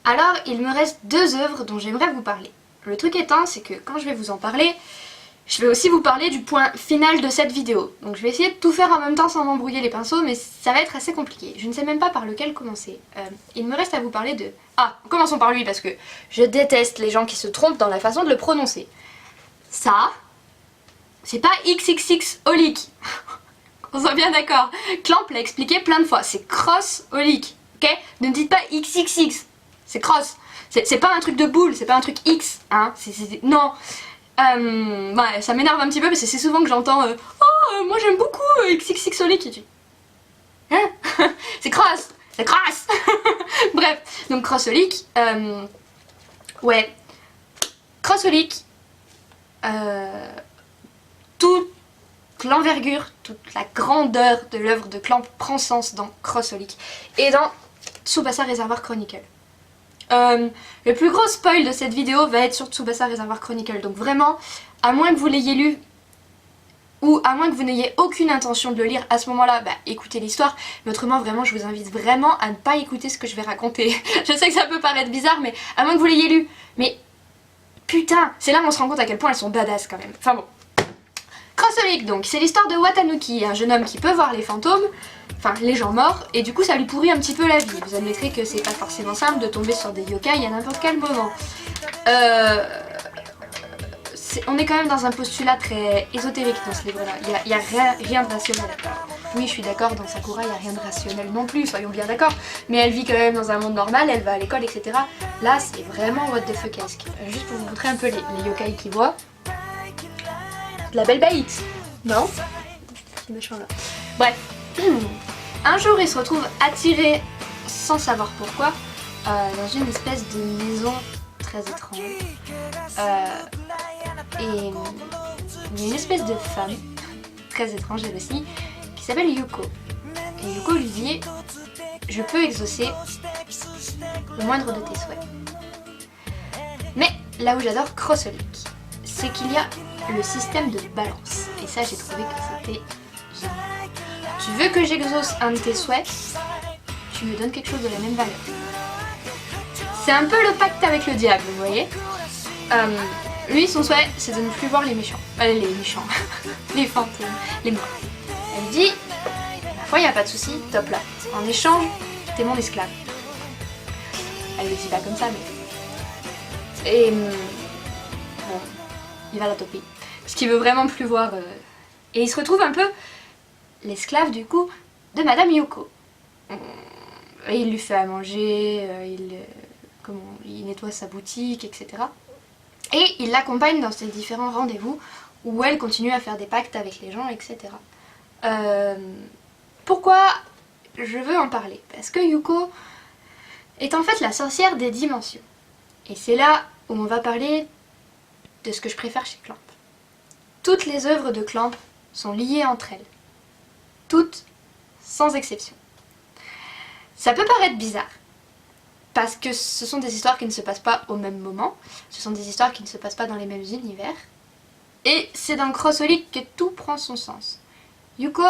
Alors il me reste 2 œuvres dont j'aimerais vous parler. Le truc étant, c'est que quand je vais vous en parler, je vais aussi vous parler du point final de cette vidéo. Donc je vais essayer de tout faire en même temps sans m'embrouiller les pinceaux, mais ça va être assez compliqué. Je ne sais même pas par lequel commencer. Il me reste à vous parler de... Ah, commençons par lui parce que je déteste les gens qui se trompent dans la façon de le prononcer. Ça, c'est pas XXX Olic. On soit bien d'accord. Clamp l'a expliqué plein de fois. C'est Cross Olic, ok? Ne me dites pas XXX. C'est cross. C'est pas un truc de boule, c'est pas un truc X, hein. Non. Bah, ça m'énerve un petit peu parce que c'est souvent que j'entends oh, moi j'aime beaucoup XXX Olic. Et tu... Hein? C'est cross. C'est cross. Bref, donc Cross Olic. Ouais. Cross Olic. Toute l'envergure, toute la grandeur de l'œuvre de Clamp prend sens dans Cross Olic et dans Tsubasa Reservoir Chronicle. Le plus gros spoil de cette vidéo va être sur Tsubasa Reservoir Chronicle, donc vraiment, à moins que vous l'ayez lu ou à moins que vous n'ayez aucune intention de le lire, à ce moment-là, bah écoutez l'histoire, mais autrement vraiment je vous invite vraiment à ne pas écouter ce que je vais raconter. Je sais que ça peut paraître bizarre, mais à moins que vous l'ayez lu, mais putain, c'est là où on se rend compte à quel point elles sont badass quand même. Enfin bon. Cross Olic donc, c'est l'histoire de Watanuki, un jeune homme qui peut voir les fantômes, enfin les gens morts, et du coup ça lui pourrit un petit peu la vie. Vous admettrez que c'est pas forcément simple de tomber sur des yokai à n'importe quel moment. On est quand même dans un postulat très ésotérique dans ce livre-là, il y a rien de rationnel. Alors, oui, je suis d'accord, dans Sakura il n'y a rien de rationnel non plus, soyons bien d'accord, mais elle vit quand même dans un monde normal, elle va à l'école, etc. Là c'est vraiment what the fuckesque. Juste pour vous montrer un peu les yokai qui voient. De la belle bête, non? C'est méchant là. Bref, un jour il se retrouve attiré, sans savoir pourquoi, dans une espèce de maison très étrange. Et il y a une espèce de femme, très étrange elle aussi, qui s'appelle Yuko. Et Yuko lui dit, je peux exaucer le moindre de tes souhaits. Mais là où j'adore Cross Olic, c'est qu'il y a le système de balance. Et ça j'ai trouvé que c'était génial. Tu veux que j'exauce un de tes souhaits, tu me donnes quelque chose de la même valeur. C'est un peu le pacte avec le diable, vous voyez. Lui son souhait c'est de ne plus voir les méchants. Les méchants. Les fantômes. Les morts. Elle dit, ma foi y a pas de souci, top là. En échange, t'es mon esclave. Elle le dit pas comme ça mais... Et... bon, il va la toper. Parce qu'il veut vraiment plus voir... Et il se retrouve un peu l'esclave du coup de Madame Yuko. Et il lui fait à manger, il nettoie sa boutique, etc. Et il l'accompagne dans ses différents rendez-vous où elle continue à faire des pactes avec les gens, etc. Pourquoi je veux en parler? Parce que Yuko est en fait la sorcière des dimensions. Et c'est là où on va parler de ce que je préfère chez Clamp. Toutes les œuvres de Clamp sont liées entre elles. Toutes, sans exception. Ça peut paraître bizarre, parce que ce sont des histoires qui ne se passent pas au même moment, ce sont des histoires qui ne se passent pas dans les mêmes univers, et c'est dans Cross Olic que tout prend son sens. Yuko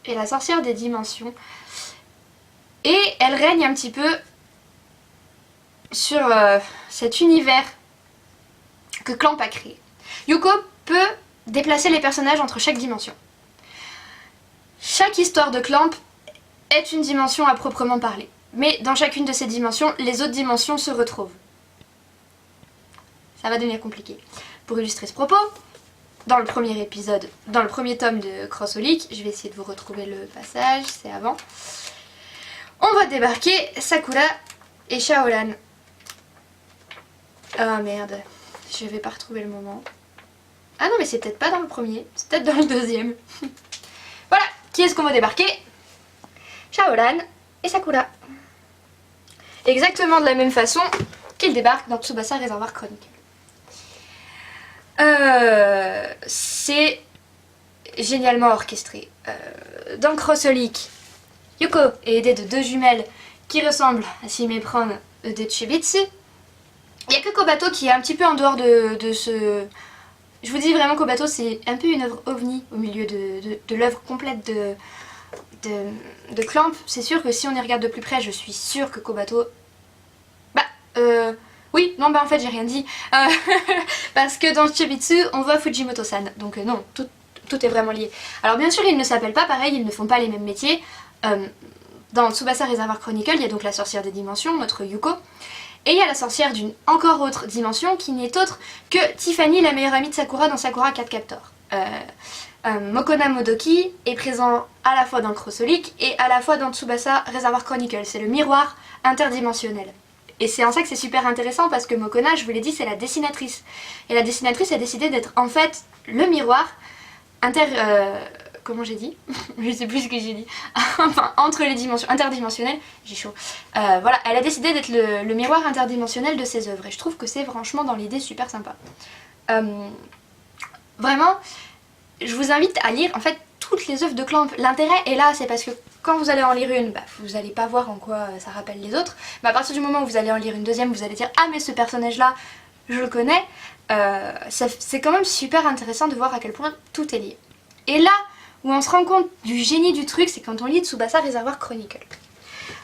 est la sorcière des dimensions, et elle règne un petit peu sur cet univers que Clamp a créé. Yuko peut déplacer les personnages entre chaque dimension. Chaque histoire de Clamp est une dimension à proprement parler. Mais dans chacune de ces dimensions, les autres dimensions se retrouvent. Ça va devenir compliqué. Pour illustrer ce propos, dans le premier épisode, dans le premier tome de Cross Olic, je vais essayer de vous retrouver le passage, c'est avant, on va débarquer Sakura et Shaolan. Ah merde, je vais pas retrouver le moment. Ah non mais c'est peut-être pas dans le premier, c'est peut-être dans le deuxième. Voilà, qui est-ce qu'on va débarquer? Shaolan et Sakura. Exactement de la même façon qu'ils débarquent dans Tsubasa Reservoir Chronicle. C'est génialement orchestré. Dans Cross Olic, Yuko est aidée de 2 jumelles qui ressemblent, à s'y méprendre, de Chibitsu. Il n'y a que Kobato qui est un petit peu en dehors de ce... Je vous dis vraiment, Kobato c'est un peu une œuvre ovni au milieu de l'œuvre complète de Clamp. C'est sûr que si on y regarde de plus près, je suis sûre que Kobato Oui, non bah en fait j'ai rien dit. Parce que dans Chobitsu on voit Fujimoto-san, donc non, tout est vraiment lié. Alors bien sûr ils ne s'appellent pas pareil, ils ne font pas les mêmes métiers. Dans Tsubasa Reservoir Chronicle, il y a donc la sorcière des dimensions, notre Yuko. Et il y a la sorcière d'une encore autre dimension qui n'est autre que Tiffany, la meilleure amie de Sakura dans Sakura Card Captor. Mokona Modoki est présent à la fois dans Crosolic et à la fois dans Tsubasa Reservoir Chronicle. C'est le miroir interdimensionnel. Et c'est en ça que c'est super intéressant parce que Mokona, je vous l'ai dit, c'est la dessinatrice. Et la dessinatrice a décidé d'être en fait le miroir comment j'ai dit? Je sais plus ce que j'ai dit. Enfin, entre les dimensions interdimensionnelles, j'ai chaud. Voilà, elle a décidé d'être le miroir interdimensionnel de ses œuvres. Et je trouve que c'est franchement dans l'idée super sympa. Vraiment, je vous invite à lire en fait toutes les œuvres de Clamp. L'intérêt est là, c'est parce que quand vous allez en lire une, bah, vous n'allez pas voir en quoi ça rappelle les autres. Mais à partir du moment où vous allez en lire une deuxième, vous allez dire ah mais ce personnage là, je le connais. C'est quand même super intéressant de voir à quel point tout est lié. Et là où on se rend compte du génie du truc, c'est quand on lit Tsubasa Reservoir Chronicle.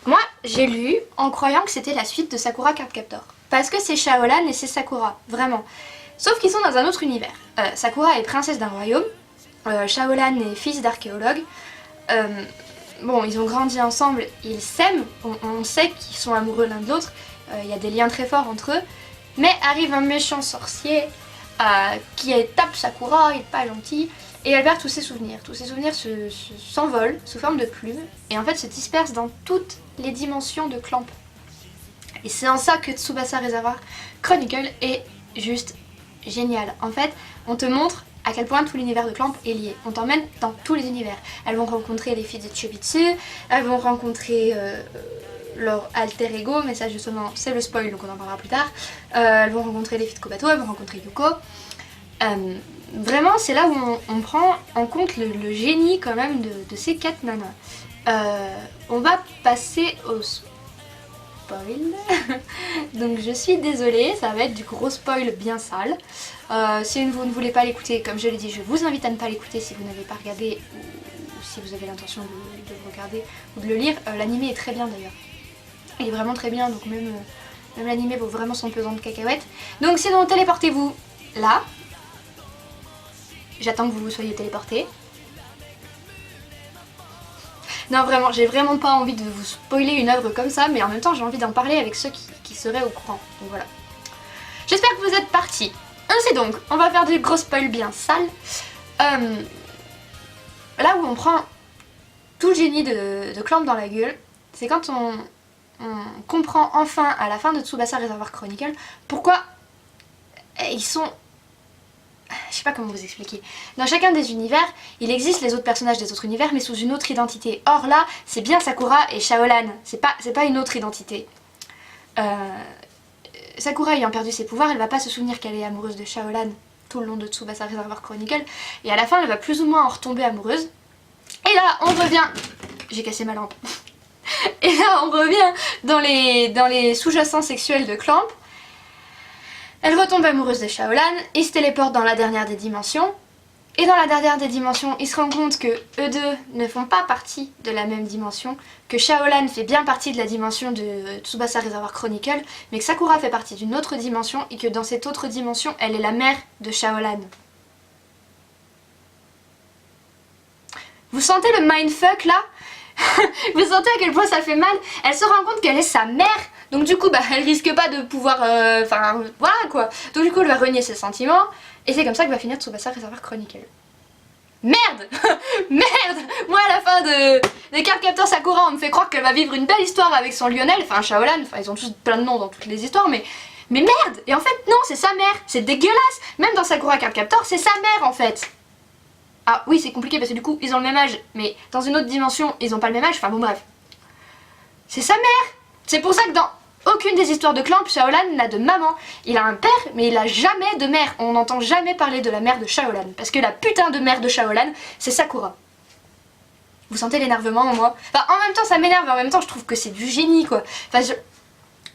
Moi, j'ai lu en croyant que c'était la suite de Sakura Card Captor. Parce que c'est Shaolan et c'est Sakura, vraiment. Sauf qu'ils sont dans un autre univers. Sakura est princesse d'un royaume, Shaolan est fils d'archéologue. Bon, ils ont grandi ensemble, ils s'aiment, on sait qu'ils sont amoureux l'un de l'autre, il y a des liens très forts entre eux. Mais arrive un méchant sorcier qui tape Sakura, il est pas gentil. Et elle perd tous ses souvenirs. Tous ses souvenirs s'envolent sous forme de plumes et en fait se dispersent dans toutes les dimensions de Clamp. Et c'est en ça que Tsubasa Reservoir Chronicle est juste génial. En fait, on te montre à quel point tout l'univers de Clamp est lié. On t'emmène dans tous les univers. Elles vont rencontrer les filles de Chobitsu, elles vont rencontrer leur alter ego, mais ça justement c'est le spoil donc on en parlera plus tard. Elles vont rencontrer les filles de Kobato, elles vont rencontrer Yuko. Vraiment c'est là où on prend en compte le génie quand même de ces 4 nanas. On va passer au spoil. Donc je suis désolée, ça va être du gros spoil bien sale. Si vous ne voulez pas l'écouter, comme je l'ai dit, je vous invite à ne pas l'écouter si vous n'avez pas regardé ou si vous avez l'intention de le regarder ou de le lire. L'anime est très bien d'ailleurs. Il est vraiment très bien, donc même l'anime vaut vraiment son pesant de cacahuètes. Donc sinon téléportez-vous là. J'attends que vous soyez téléportés. Non vraiment, j'ai vraiment pas envie de vous spoiler une œuvre comme ça, mais en même temps j'ai envie d'en parler avec ceux qui seraient au courant. Donc voilà. J'espère que vous êtes partis. Ainsi donc, on va faire du gros spoil bien sale. Là où on prend tout le génie de Clamp dans la gueule, c'est quand on comprend enfin à la fin de Tsubasa Reservoir Chronicle pourquoi ils sont... Je sais pas comment vous expliquer. Dans chacun des univers, il existe les autres personnages des autres univers mais sous une autre identité. Or là, c'est bien Sakura et Shaolan, c'est pas une autre identité. Sakura ayant perdu ses pouvoirs, elle va pas se souvenir qu'elle est amoureuse de Shaolan tout le long de Tsubasa Reservoir Chronicle et à la fin elle va plus ou moins en retomber amoureuse. Et là on revient... J'ai cassé ma lampe. Et là on revient dans les sous-jacents sexuels de Clamp. Elle retombe amoureuse de Shaolan, il se téléporte dans la dernière des dimensions. Et dans la dernière des dimensions, il se rend compte que eux deux ne font pas partie de la même dimension, que Shaolan fait bien partie de la dimension de Tsubasa Reservoir Chronicle, mais que Sakura fait partie d'une autre dimension et que dans cette autre dimension, elle est la mère de Shaolan. Vous sentez le mindfuck là? Vous sentez à quel point ça fait mal? Elle se rend compte qu'elle est sa mère, donc du coup bah, elle risque pas de pouvoir... Enfin voilà quoi. Donc du coup elle va renier ses sentiments, et c'est comme ça que va finir Tsubasa Reservoir Chronicle. Merde. Merde. Moi à la fin de Card Captor Sakura, on me fait croire qu'elle va vivre une belle histoire avec son Lionel, enfin Shaolan, enfin ils ont tous plein de noms dans toutes les histoires, mais merde. Et en fait non, c'est sa mère, c'est dégueulasse. Même dans Sakura Card Captor, c'est sa mère en fait. Ah oui c'est compliqué parce que du coup ils ont le même âge, mais dans une autre dimension ils ont pas le même âge, enfin bon bref. C'est sa mère. C'est pour ça que dans aucune des histoires de Clamp, Shaolan n'a de maman. Il a un père mais il a jamais de mère. On n'entend jamais parler de la mère de Shaolan, parce que la putain de mère de Shaolan c'est Sakura. Vous sentez l'énervement en moi? Enfin en même temps ça m'énerve, en même temps je trouve que c'est du génie quoi. Enfin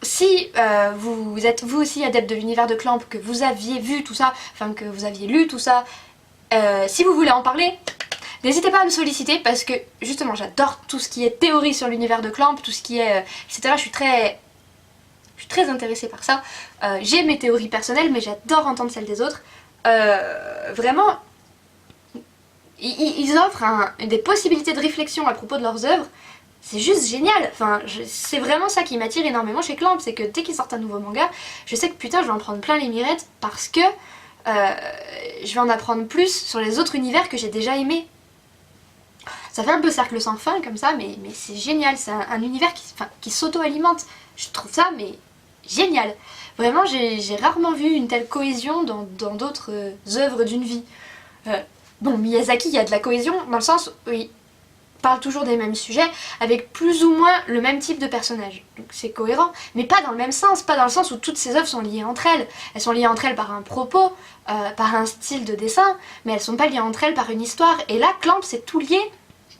si vous êtes vous aussi adepte de l'univers de Clamp, que vous aviez vu tout ça, enfin que vous aviez lu tout ça, si vous voulez en parler, n'hésitez pas à me solliciter parce que justement j'adore tout ce qui est théorie sur l'univers de Clamp, tout ce qui est etc. Je suis très très intéressée par ça. J'ai mes théories personnelles, mais j'adore entendre celles des autres. Vraiment, ils offrent des possibilités de réflexion à propos de leurs œuvres. C'est juste génial, enfin c'est vraiment ça qui m'attire énormément chez Clamp, c'est que dès qu'ils sortent un nouveau manga, je sais que putain je vais en prendre plein les mirettes parce que je vais en apprendre plus sur les autres univers que j'ai déjà aimés. Ça fait un peu cercle sans fin comme ça, mais c'est génial, c'est un univers qui s'auto-alimente. Je trouve ça mais génial. Vraiment j'ai rarement vu une telle cohésion dans d'autres œuvres d'une vie. Bon, Miyazaki, il y a de la cohésion dans le sens où il parle toujours des mêmes sujets avec plus ou moins le même type de personnage. Donc c'est cohérent, mais pas dans le même sens, pas dans le sens où toutes ces œuvres sont liées entre elles. Elles sont liées entre elles par un propos, par un style de dessin, mais elles sont pas liées entre elles par une histoire. Et là, Clamp, c'est tout lié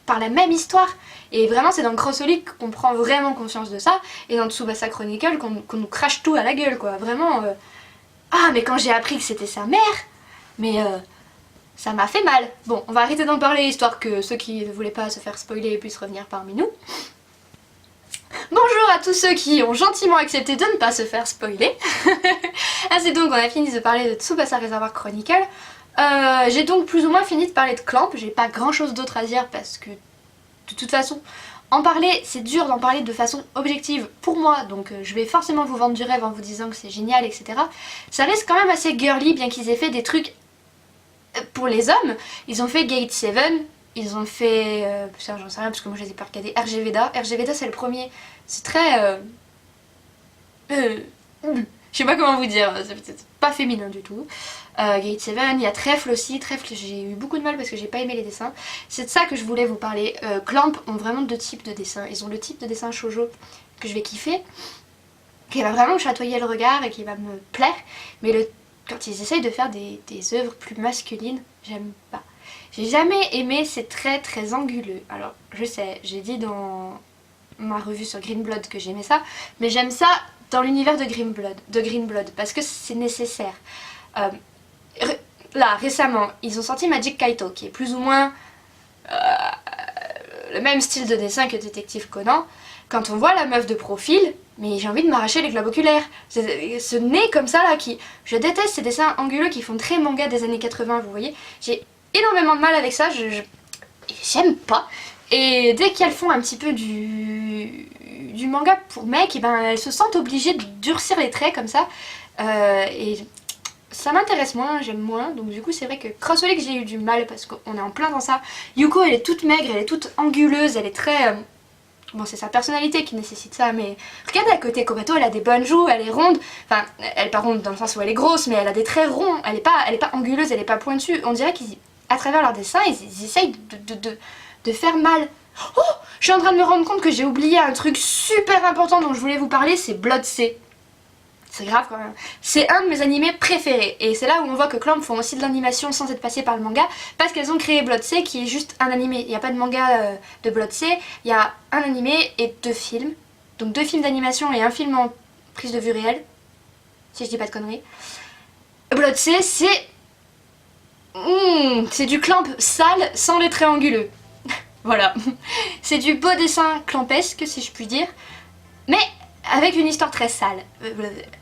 par la même histoire. Et vraiment, c'est dans Crossolik qu'on prend vraiment conscience de ça, et dans Tsubasa Chronicle qu'on nous crache tout à la gueule, quoi. Vraiment, ah, mais quand j'ai appris que c'était sa mère, mais ça m'a fait mal. Bon, on va arrêter d'en parler, histoire que ceux qui ne voulaient pas se faire spoiler puissent revenir parmi nous. Bonjour à tous ceux qui ont gentiment accepté de ne pas se faire spoiler. Ainsi donc, on a fini de parler de Tsubasa Reservoir Chronicle. J'ai donc plus ou moins fini de parler de Clamp. J'ai pas grand chose d'autre à dire parce que, de toute façon, en parler, c'est dur d'en parler de façon objective pour moi, donc je vais forcément vous vendre du rêve en vous disant que c'est génial, etc. Ça reste quand même assez girly, bien qu'ils aient fait des trucs pour les hommes. Ils ont fait Gate 7, ils ont fait... ça j'en sais rien parce que moi je les ai pas regardés. RG Veda. RG Veda c'est le premier. C'est très... je sais pas comment vous dire, c'est pas féminin du tout. Gate 7, il y a Trèfle aussi. Trèfle j'ai eu beaucoup de mal parce que j'ai pas aimé les dessins. C'est de ça que je voulais vous parler. Clamp ont vraiment deux types de dessins. Ils ont le type de dessin shoujo que je vais kiffer, qui va vraiment me chatouiller le regard et qui va me plaire. Mais quand ils essayent de faire des œuvres plus masculines, j'aime pas. J'ai jamais aimé, c'est très très anguleux. Alors je sais, j'ai dit dans ma revue sur Green Blood que j'aimais ça, mais j'aime ça dans l'univers de Green Blood parce que c'est nécessaire. Là récemment, ils ont sorti Magic Kaito qui est plus ou moins le même style de dessin que Détective Conan. Quand on voit la meuf de profil, mais j'ai envie de m'arracher les globes oculaires. Ce nez comme ça là qui... Je déteste ces dessins anguleux qui font très manga des années 80, vous voyez. J'ai énormément de mal avec ça, j'aime pas. Et dès qu'elles font un petit peu du manga pour mecs, et ben elles se sentent obligées de durcir les traits comme ça. Et ça m'intéresse moins, j'aime moins. Donc du coup c'est vrai que Crossolik j'ai eu du mal parce qu'on est en plein dans ça. Yuko elle est toute maigre, elle est toute anguleuse, elle est très... Bon, c'est sa personnalité qui nécessite ça, mais regardez à côté, Kobato, elle a des bonnes joues, elle est ronde. Enfin, elle est pas ronde dans le sens où elle est grosse, mais elle a des traits ronds. Elle est pas anguleuse, elle est pas pointue. On dirait qu'à travers leur dessin, ils essayent de faire mal. Oh, je suis en train de me rendre compte que j'ai oublié un truc super important dont je voulais vous parler, c'est Blood C. C'est grave quand même. C'est un de mes animés préférés. Et c'est là où on voit que Clamp font aussi de l'animation sans être passé par le manga. Parce qu'elles ont créé Blood C qui est juste un animé. Il n'y a pas de manga de Blood C. Il y a un animé et 2 films. Donc 2 films d'animation et un film en prise de vue réelle. Si je dis pas de conneries. Blood C c'est... c'est du Clamp sale sans les traits anguleux. Voilà. C'est du beau dessin clampesque si je puis dire. Mais... avec une histoire très sale.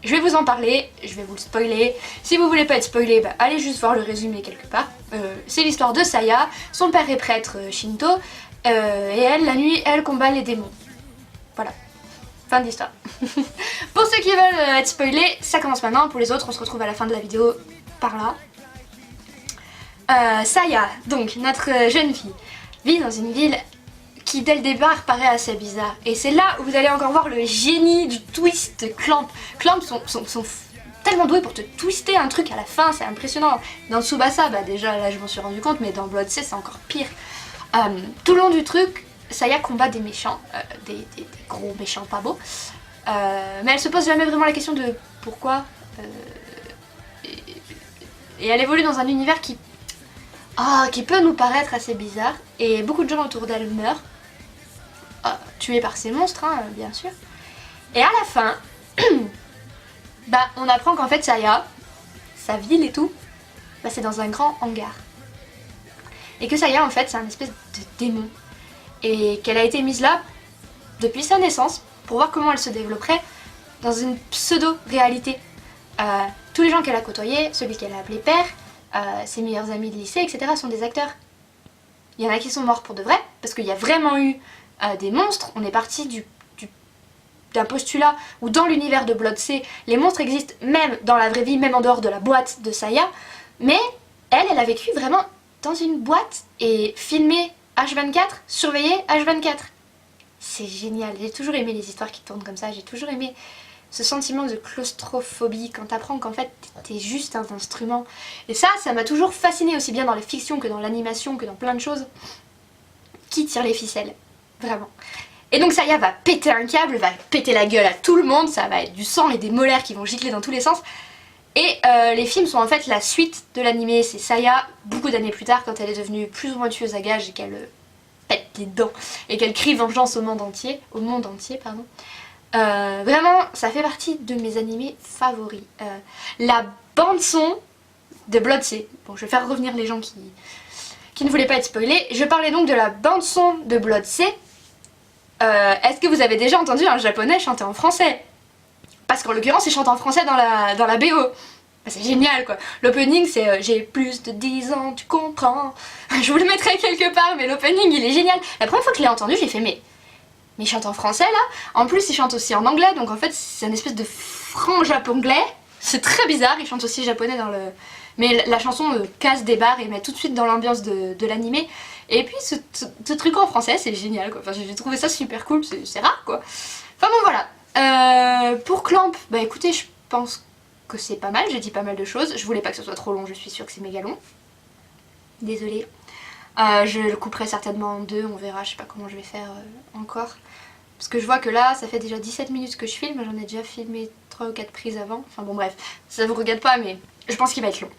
Je vais vous en parler, je vais vous le spoiler. Si vous voulez pas être spoilé, bah, allez juste voir le résumé quelque part. C'est l'histoire de Saya, son père est prêtre Shinto, et elle, la nuit, elle combat les démons. Voilà. Fin de l'histoire. Pour ceux qui veulent être spoilés, ça commence maintenant. Pour les autres, on se retrouve à la fin de la vidéo par là. Saya, donc notre jeune fille, vit dans une ville qui dès le départ paraît assez bizarre. Et c'est là où vous allez encore voir le génie du twist de Clamp. Clamp sont tellement doués pour te twister un truc à la fin, c'est impressionnant. Dans Tsubasa, bah déjà là je m'en suis rendu compte, mais dans Blood C c'est encore pire. Tout le long du truc, Saya combat des méchants, des gros méchants pas beaux. Mais elle se pose jamais vraiment la question de pourquoi. Et elle évolue dans un univers qui peut nous paraître assez bizarre. Et beaucoup de gens autour d'elle meurent. Tués par ces monstres, hein, bien sûr. Et à la fin, bah, on apprend qu'en fait Saya, sa ville et tout, bah, c'est dans un grand hangar. Et que Saya en fait c'est un espèce de démon. Et qu'elle a été mise là depuis sa naissance pour voir comment elle se développerait dans une pseudo-réalité. Tous les gens qu'elle a côtoyés, celui qu'elle a appelé père, ses meilleurs amis de lycée, etc. sont des acteurs. Il y en a qui sont morts pour de vrai, parce qu'il y a vraiment eu des monstres. On est parti d'un postulat où dans l'univers de Blood C, les monstres existent même dans la vraie vie, même en dehors de la boîte de Saya. Mais elle a vécu vraiment dans une boîte et filmée H24, surveillée H24. C'est génial, j'ai toujours aimé les histoires qui tournent comme ça, j'ai toujours aimé ce sentiment de claustrophobie quand t'apprends qu'en fait t'es juste un instrument. Et ça m'a toujours fasciné aussi bien dans les fictions que dans l'animation, que dans plein de choses. Qui tire les ficelles, vraiment. Et donc Saya va péter un câble, va péter la gueule à tout le monde, ça va être du sang et des molaires qui vont gicler dans tous les sens. Et les films sont en fait la suite de l'animé, c'est Saya, beaucoup d'années plus tard, quand elle est devenue plus ou moins tueuse à gages et qu'elle pète les dents et qu'elle crie vengeance au monde entier, pardon. Vraiment, ça fait partie de mes animés favoris. La bande son de Blood C. Bon, je vais faire revenir les gens qui ne voulaient pas être spoilés. Je parlais donc de la bande son de Blood C. Est-ce que vous avez déjà entendu un japonais chanter en français? Parce qu'en l'occurrence, il chante en français dans la BO. Bah, c'est génial quoi. L'opening c'est j'ai plus de 10 ans, tu comprends. Je vous le mettrai quelque part, mais l'opening il est génial. La première fois que je l'ai entendu, j'ai fait mais il chante en français là. En plus il chante aussi en anglais, donc en fait c'est une espèce de franc japonais. C'est très bizarre, il chante aussi japonais dans le... Mais la chanson casse des barres et met tout de suite dans l'ambiance de l'animé. Et puis ce truc en français c'est génial quoi. Enfin, j'ai trouvé ça super cool, c'est rare quoi. Enfin bon voilà. Pour Clamp, bah écoutez je pense que c'est pas mal, j'ai dit pas mal de choses. Je voulais pas que ce soit trop long, je suis sûre que c'est méga long. Désolée. Je le couperai certainement en deux, on verra, je sais pas comment je vais faire encore. Parce que je vois que là, ça fait déjà 17 minutes que je filme, j'en ai déjà filmé 3 ou 4 prises avant. Enfin bon bref, ça vous regarde pas mais je pense qu'il va être long.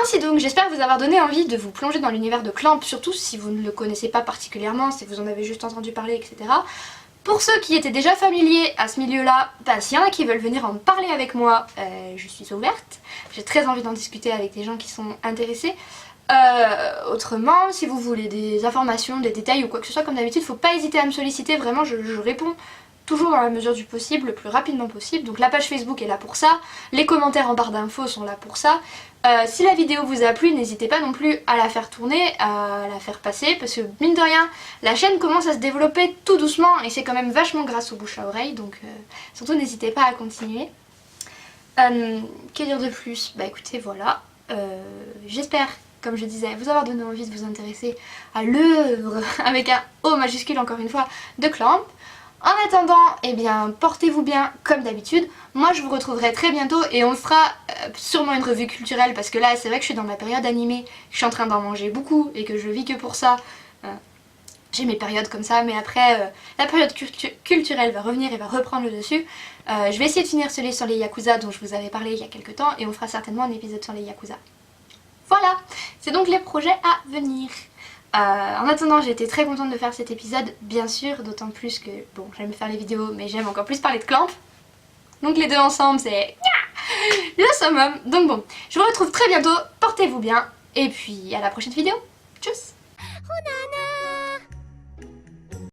Ainsi donc, j'espère vous avoir donné envie de vous plonger dans l'univers de Clamp, surtout si vous ne le connaissez pas particulièrement, si vous en avez juste entendu parler, etc. Pour ceux qui étaient déjà familiers à ce milieu-là, bah, s'il y en a qui veulent venir en parler avec moi, je suis ouverte. J'ai très envie d'en discuter avec des gens qui sont intéressés. Autrement, si vous voulez des informations, des détails ou quoi que ce soit, comme d'habitude, faut pas hésiter à me solliciter, vraiment je réponds toujours dans la mesure du possible, le plus rapidement possible. Donc la page Facebook est là pour ça, les commentaires en barre d'infos sont là pour ça. Si la vidéo vous a plu, n'hésitez pas non plus à la faire tourner, à la faire passer, parce que mine de rien, la chaîne commence à se développer tout doucement et c'est quand même vachement grâce au bouche à oreille, donc surtout n'hésitez pas à continuer. Que dire de plus? Bah écoutez voilà, j'espère, comme je disais, vous avoir donné envie de vous intéresser à l'œuvre, avec un O majuscule encore une fois, de Clamp. En attendant, eh bien, portez-vous bien comme d'habitude. Moi, je vous retrouverai très bientôt et on fera sûrement une revue culturelle parce que là, c'est vrai que je suis dans ma période animée, je suis en train d'en manger beaucoup et que je vis que pour ça. J'ai mes périodes comme ça, mais après, la période culturelle va revenir et va reprendre le dessus. Je vais essayer de finir celui sur les Yakuza dont je vous avais parlé il y a quelques temps et on fera certainement un épisode sur les Yakuza. Voilà, c'est donc les projets à venir. En attendant, j'ai été très contente de faire cet épisode, bien sûr, d'autant plus que, bon, j'aime faire les vidéos, mais j'aime encore plus parler de Clamp. Donc les deux ensemble, c'est le summum. Donc bon, je vous retrouve très bientôt, portez-vous bien, et puis à la prochaine vidéo. Tchuss!